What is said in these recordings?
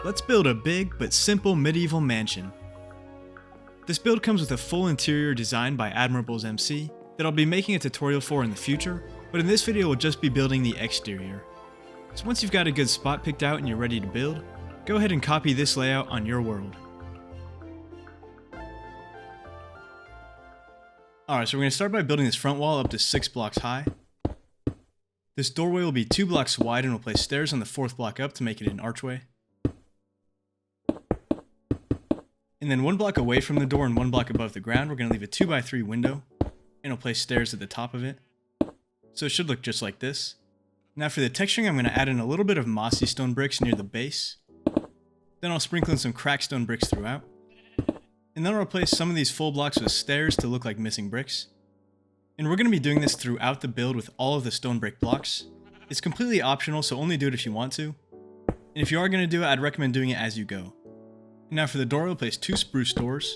Let's build a big but simple medieval mansion. This build comes with a full interior design by AdmirableMC that I'll be making a tutorial for in the future, but in this video we'll just be building the exterior. So once you've got a good spot picked out and you're ready to build, go ahead and copy this layout on your world. Alright, so we're going to start by building this front wall up to 6 blocks high. This doorway will be 2 blocks wide and we'll place stairs on the 4th block up to make it an archway. And then 1 block away from the door and 1 block above the ground, we're going to leave a 2x3 window, and we'll place stairs at the top of it. So it should look just like this. Now for the texturing, I'm going to add in a little bit of mossy stone bricks near the base. Then I'll sprinkle in some cracked stone bricks throughout. And then I'll replace some of these full blocks with stairs to look like missing bricks. And we're going to be doing this throughout the build with all of the stone brick blocks. It's completely optional, so only do it if you want to. And if you are going to do it, I'd recommend doing it as you go. And now for the door, we'll place 2 spruce doors.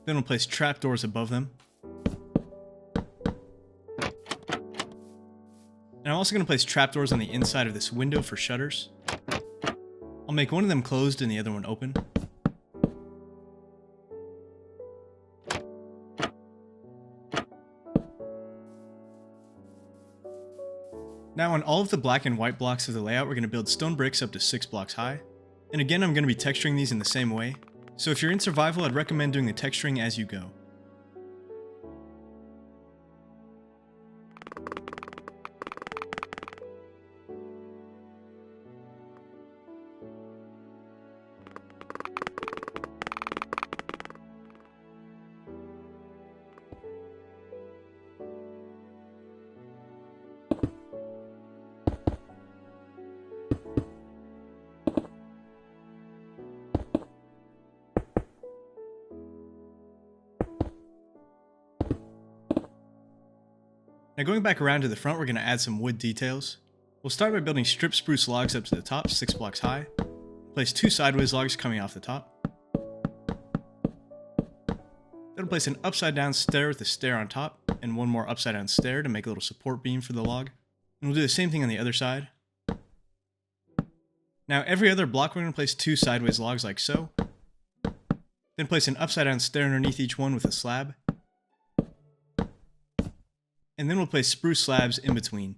Then we'll place trapdoors above them. And I'm also going to place trapdoors on the inside of this window for shutters. I'll make one of them closed and the other one open. Now on all of the black and white blocks of the layout, we're going to build stone bricks up to 6 blocks high. And again, I'm going to be texturing these in the same way. So if you're in survival, I'd recommend doing the texturing as you go. Now going back around to the front, we're going to add some wood details. We'll start by building stripped spruce logs up to the top, 6 blocks high. Place 2 sideways logs coming off the top. Then we'll place an upside down stair with a stair on top, and 1 more upside down stair to make a little support beam for the log. And we'll do the same thing on the other side. Now every other block we're going to place 2 sideways logs like so. Then place an upside down stair underneath each one with a slab. And then we'll place spruce slabs in between.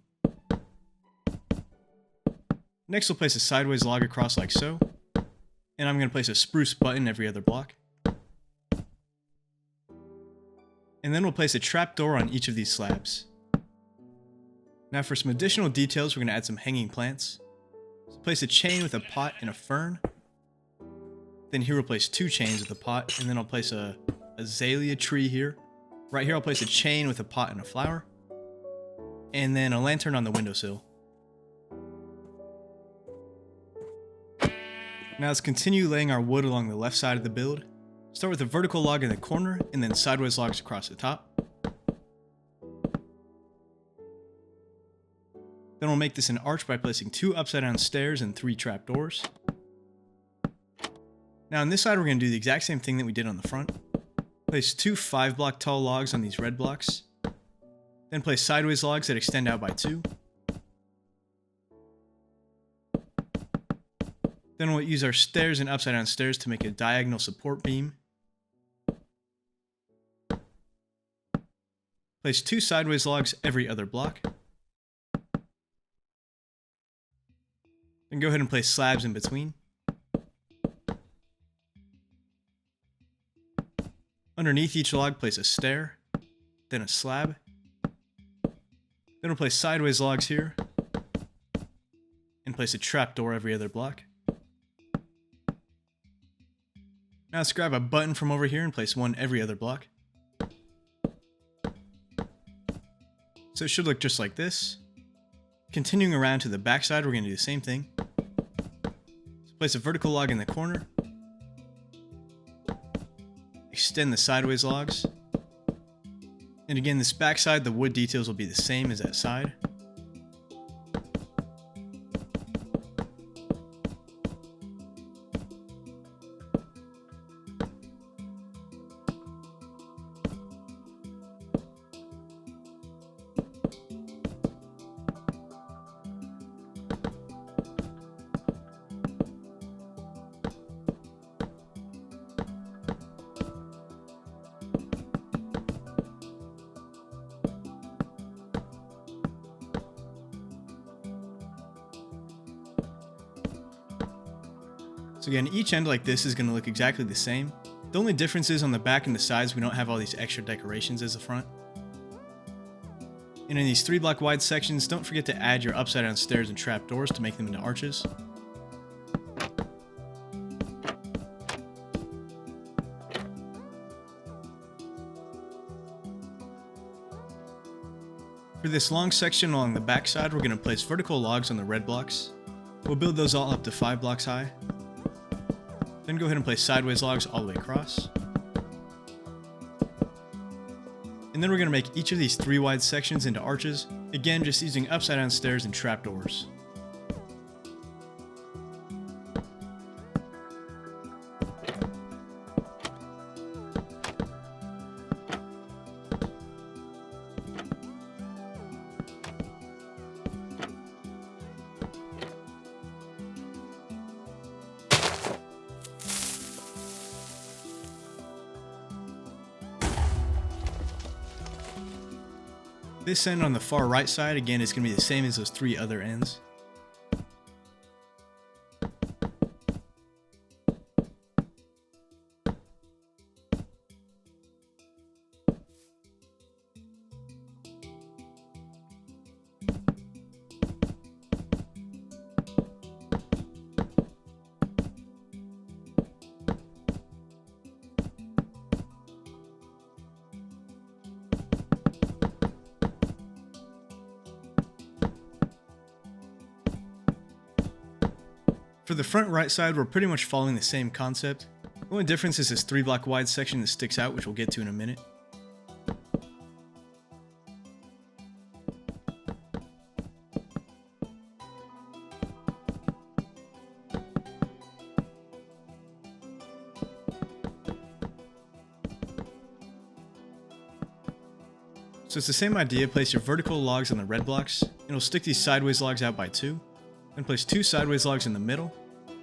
Next we'll place a sideways log across like so. And I'm going to place a spruce button every other block. And then we'll place a trapdoor on each of these slabs. Now for some additional details, we're going to add some hanging plants. So place a chain with a pot and a fern. Then here we'll place 2 chains with a pot, and then I'll place a Azalea tree here. Right here I'll place a chain with a pot and a flower. And then a lantern on the windowsill. Now let's continue laying our wood along the left side of the build. Start with a vertical log in the corner, and then sideways logs across the top. Then we'll make this an arch by placing 2 upside down stairs and 3 trapdoors. Now on this side we're going to do the exact same thing that we did on the front. Place 2 5-block tall logs on these red blocks. Then place sideways logs that extend out by 2. Then we'll use our stairs and upside down stairs to make a diagonal support beam. Place 2 sideways logs every other block. Then go ahead and place slabs in between. Underneath each log, place a stair, then a slab. Then we'll place sideways logs here, and place a trapdoor every other block. Now let's grab a button from over here and place 1 every other block. So it should look just like this. Continuing around to the back side, we're going to do the same thing. So place a vertical log in the corner. Extend the sideways logs. And again, this back side, the wood details will be the same as that side. So again, each end like this is going to look exactly the same. The only difference is on the back and the sides we don't have all these extra decorations as the front. And in these 3 block wide sections, don't forget to add your upside down stairs and trapdoors to make them into arches. For this long section along the back side, we're going to place vertical logs on the red blocks. We'll build those all up to 5 blocks high. Then go ahead and place sideways logs all the way across. And then we're going to make each of these 3 wide sections into arches, again just using upside down stairs and trapdoors. This end on the far right side, again, is going to be the same as those 3 other ends. For the front right side, we're pretty much following the same concept. The only difference is this 3 block wide section that sticks out, which we'll get to in a minute. So it's the same idea, place your vertical logs on the red blocks, and we'll stick these sideways logs out by 2. Then place 2 sideways logs in the middle,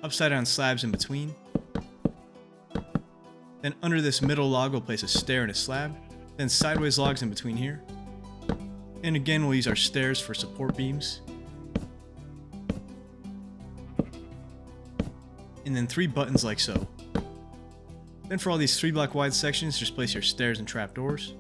upside down slabs in between. Then under this middle log we'll place a stair and a slab, then sideways logs in between here. And again we'll use our stairs for support beams. And then 3 buttons like so. Then for all these 3 block wide sections, just place your stairs and trapdoors.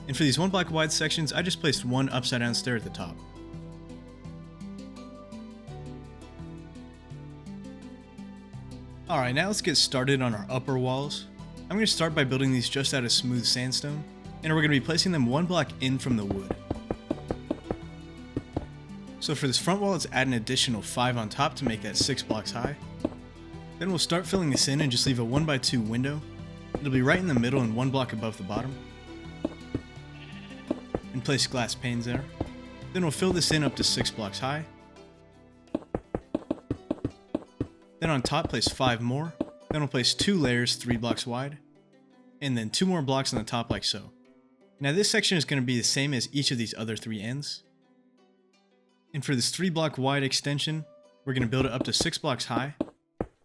And for these 1 block wide sections, I just placed 1 upside down stair at the top. Alright, now let's get started on our upper walls. I'm going to start by building these just out of smooth sandstone, and we're going to be placing them 1 block in from the wood. So for this front wall, let's add an additional 5 on top to make that 6 blocks high. Then we'll start filling this in and just leave a 1x2 window. It'll be right in the middle and 1 block above the bottom. And place glass panes there. Then we'll fill this in up to 6 blocks high. Then on top place 5 more. Then we'll place 2 layers 3 blocks wide. And then 2 more blocks on the top like so. Now this section is going to be the same as each of these other 3 ends. And for this 3 block wide extension, we're going to build it up to 6 blocks high.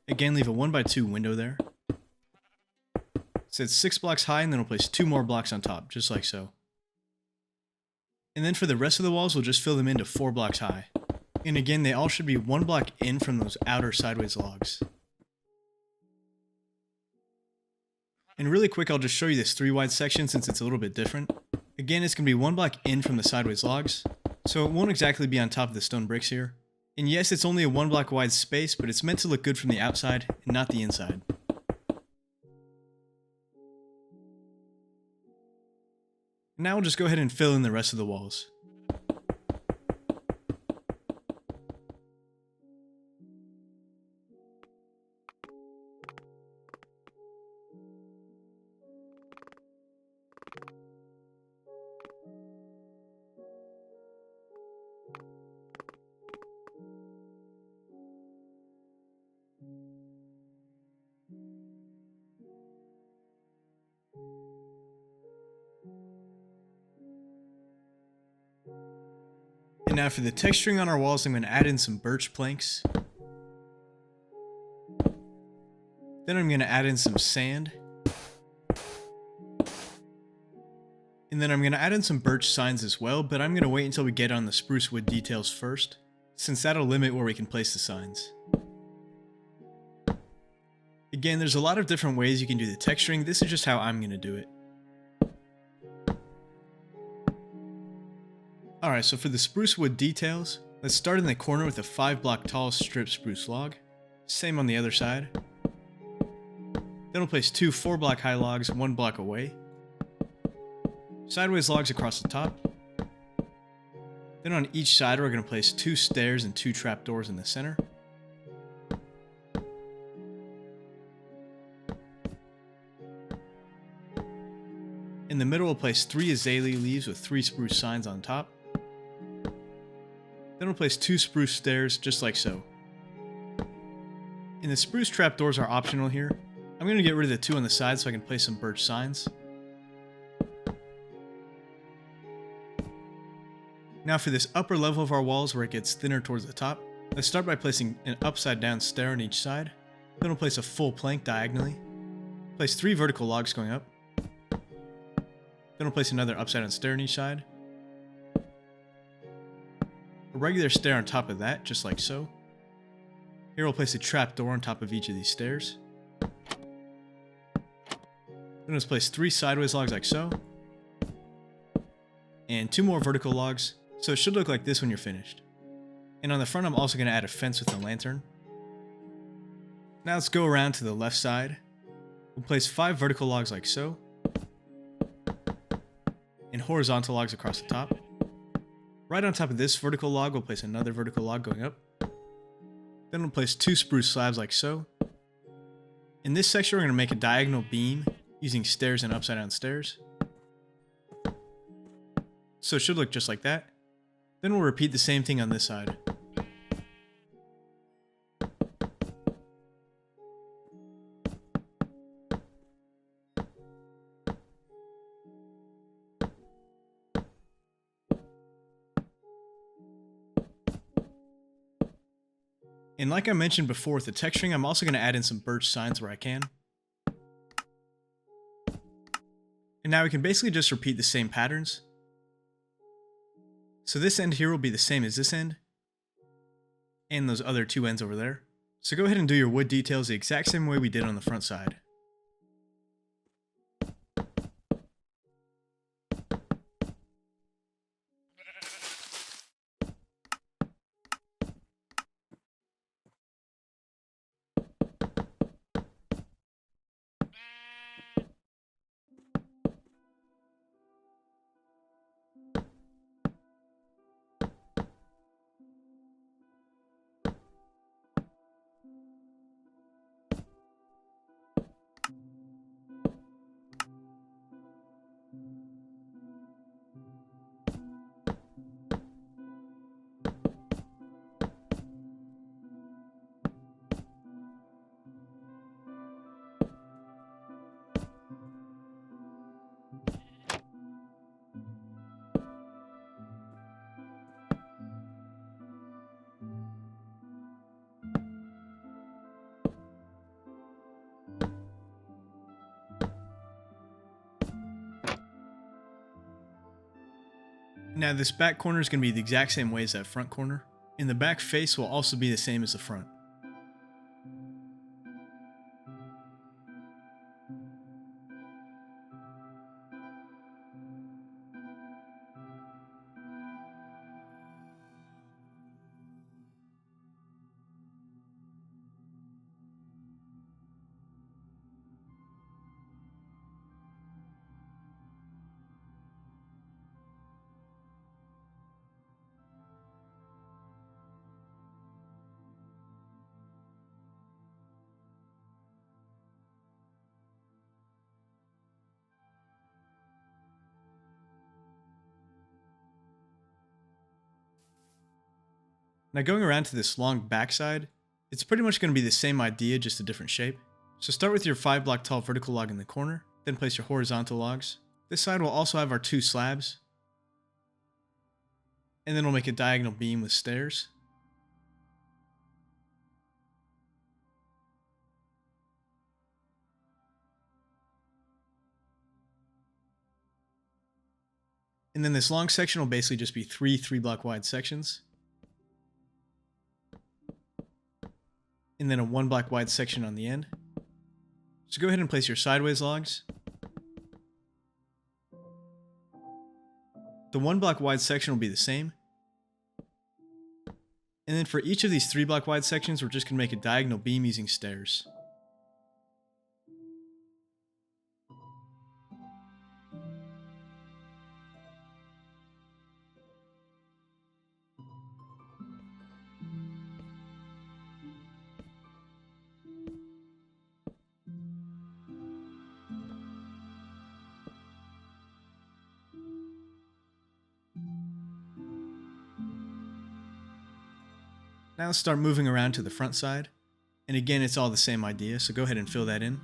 Again, leave a 1x2 window there. So it's 6 blocks high, and then we'll place 2 more blocks on top, just like so. And then for the rest of the walls, we'll just fill them into 4 blocks high. And again, they all should be 1 block in from those outer sideways logs. And really quick, I'll just show you this 3 wide section since it's a little bit different. Again, it's going to be 1 block in from the sideways logs, so it won't exactly be on top of the stone bricks here. And yes, it's only a 1 block wide space, but it's meant to look good from the outside and not the inside. Now we'll just go ahead and fill in the rest of the walls. And now for the texturing on our walls, I'm going to add in some birch planks. Then I'm going to add in some sand. And then I'm going to add in some birch signs as well, but I'm going to wait until we get on the spruce wood details first, since that'll limit where we can place the signs. Again, there's a lot of different ways you can do the texturing. This is just how I'm going to do it. Alright, so for the spruce wood details, let's start in the corner with a 5-block tall strip spruce log. Same on the other side. Then we'll place 2 4-block high logs 1 block away. Sideways logs across the top. Then on each side we're going to place 2 stairs and 2 trapdoors in the center. In the middle we'll place 3 azalea leaves with 3 spruce signs on top. Then we'll place 2 spruce stairs just like so. And the spruce trapdoors are optional here. I'm going to get rid of the 2 on the side so I can place some birch signs. Now for this upper level of our walls where it gets thinner towards the top, let's start by placing an upside down stair on each side. Then we'll place a full plank diagonally. Place 3 vertical logs going up. Then we'll place another upside down stair on each side. A regular stair on top of that, just like so. Here we'll place a trapdoor on top of each of these stairs. Then let's place 3 sideways logs like so. And 2 more vertical logs. So it should look like this when you're finished. And on the front I'm also going to add a fence with a lantern. Now let's go around to the left side. We'll place 5 vertical logs like so. And horizontal logs across the top. Right on top of this vertical log we'll place another vertical log going up. Then we'll place 2 spruce slabs like so. In this section we're going to make a diagonal beam using stairs and upside down stairs. So it should look just like that. Then we'll repeat the same thing on this side. And like I mentioned before with the texturing, I'm also going to add in some birch signs where I can. And now we can basically just repeat the same patterns. So this end here will be the same as this end. And those other 2 ends over there. So go ahead and do your wood details the exact same way we did on the front side. Now this back corner is going to be the exact same way as that front corner, and the back face will also be the same as the front. Now going around to this long backside, it's pretty much going to be the same idea, just a different shape. So start with your 5-block tall vertical log in the corner, then place your horizontal logs. This side will also have our 2 slabs. And then we'll make a diagonal beam with stairs. And then this long section will basically just be three 3-block wide sections. And then a 1-block wide section on the end. So go ahead and place your sideways logs. The 1-block wide section will be the same. And then for each of these 3-block wide sections, we're just going to make a diagonal beam using stairs. Now let's start moving around to the front side. And again, it's all the same idea, so go ahead and fill that in.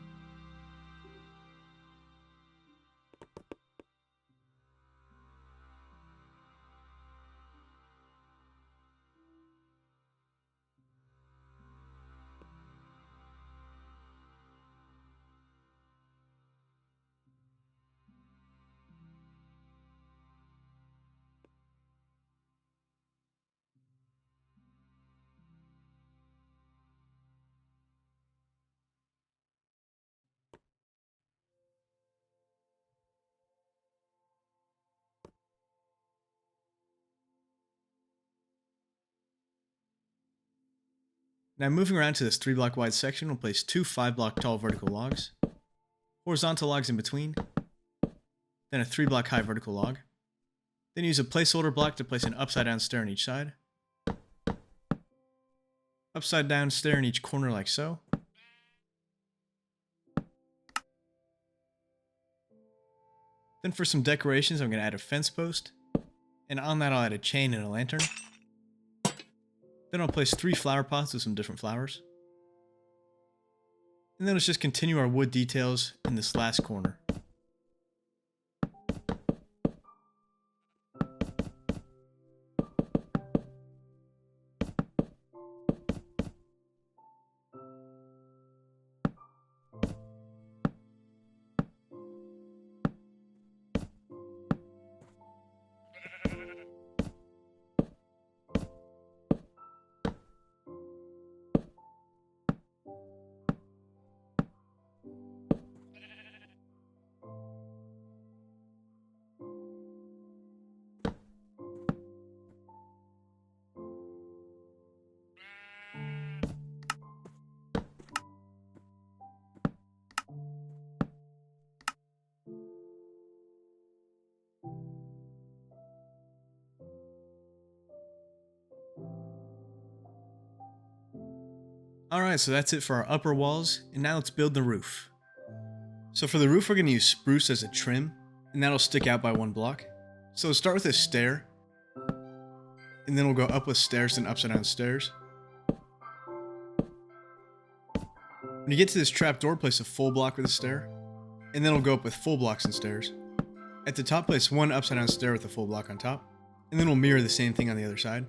Now moving around to this 3-block wide section, we'll place two 5-block tall vertical logs, horizontal logs in between, then a 3-block high vertical log. Then use a placeholder block to place an upside down stair on each side, upside down stair in each corner like so. Then for some decorations, I'm going to add a fence post, and on that I'll add a chain and a lantern. Then I'll place 3 flower pots with some different flowers. And then let's just continue our wood details in this last corner. Alright, so that's it for our upper walls, and now let's build the roof. So for the roof we're going to use spruce as a trim, and that'll stick out by 1 block. So we'll start with a stair, and then we'll go up with stairs and upside down stairs. When you get to this trapdoor, place a full block with a stair, and then we'll go up with full blocks and stairs. At the top, place 1 upside down stair with a full block on top, and then we'll mirror the same thing on the other side.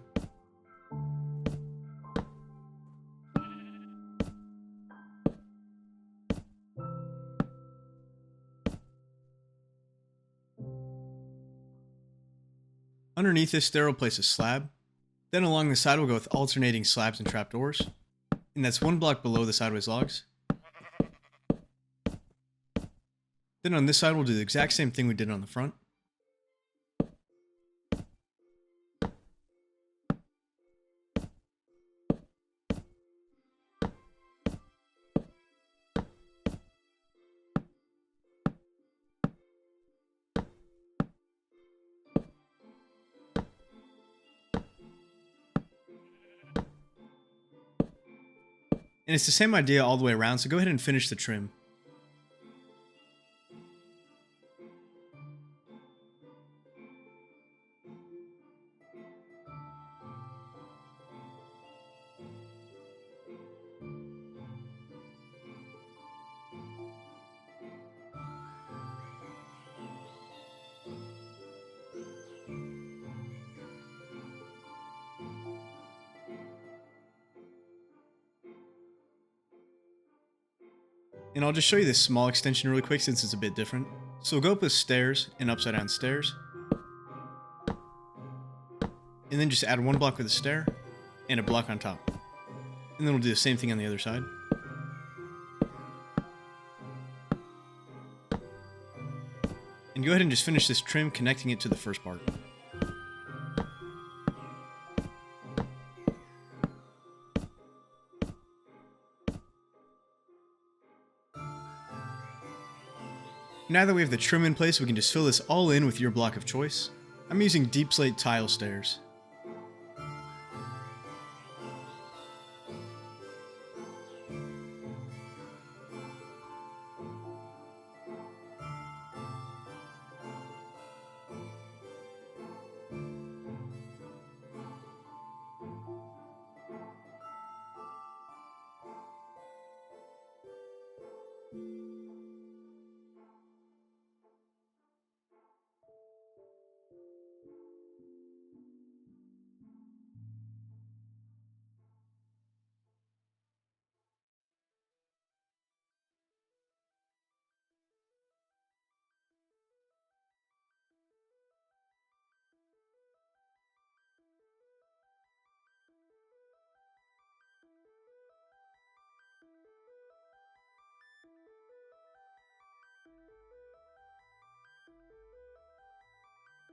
Underneath this stair, we'll place a slab. Then along the side, we'll go with alternating slabs and trapdoors. And that's 1 block below the sideways logs. Then on this side, we'll do the exact same thing we did on the front. And it's the same idea all the way around, so go ahead and finish the trim. And I'll just show you this small extension really quick since it's a bit different. So we'll go up with stairs and upside down stairs. and then just add one block with a stair and a block on top. And then we'll do the same thing on the other side. And go ahead and just finish this trim connecting it to the first part. Now that we have the trim in place, we can just fill this all in with your block of choice. I'm using Deepslate tile stairs.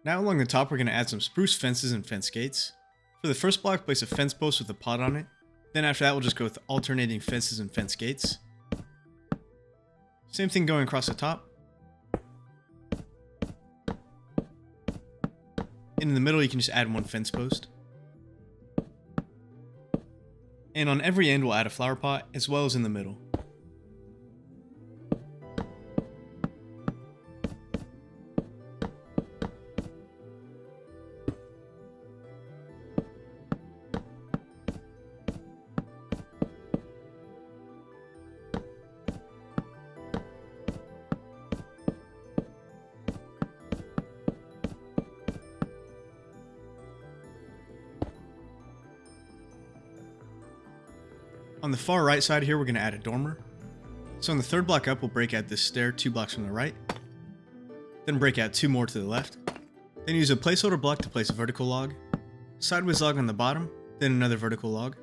Now along the top we're going to add some spruce fences and fence gates. For the first block, place a fence post with a pot on it. Then after that we'll just go with alternating fences and fence gates. Same thing going across the top. And in the middle you can just add one fence post. And on every end we'll add a flower pot as well as in the middle. On the far right side here, we're going to add a dormer. So on the third block up, we'll break out this stair 2 blocks from the right. Then break out 2 more to the left. Then use a placeholder block to place a vertical log. Sideways log on the bottom, then another vertical log.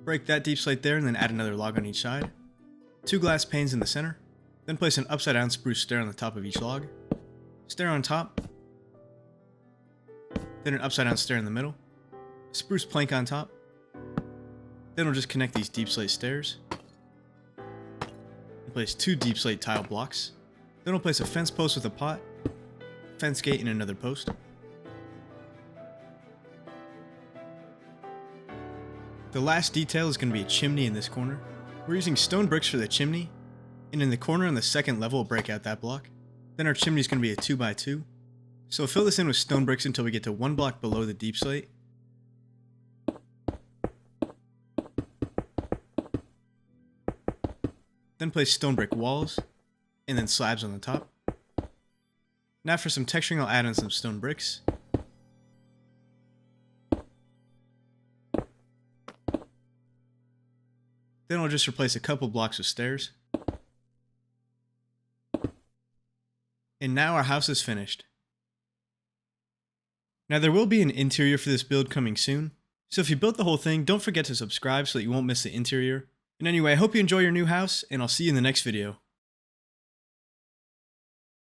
Break that deep slate there and then add another log on each side. 2 glass panes in the center. Then place an upside down spruce stair on the top of each log. Stair on top. Then an upside down stair in the middle. Spruce plank on top. Then we'll just connect these deep slate stairs. And place 2 deep slate tile blocks. Then we'll place a fence post with a pot, fence gate, and another post. The last detail is going to be a chimney in this corner. We're using stone bricks for the chimney, and in the corner on the second level we'll break out that block. Then our chimney is going to be a 2x2. So we'll fill this in with stone bricks until we get to 1 block below the deep slate. Then place stone brick walls, and then slabs on the top. Now for some texturing, I'll add in some stone bricks. Then I'll just replace a couple blocks with stairs. And now our house is finished. Now there will be an interior for this build coming soon, so if you built the whole thing, don't forget to subscribe so that you won't miss the interior. And anyway, I hope you enjoy your new house, and I'll see you in the next video.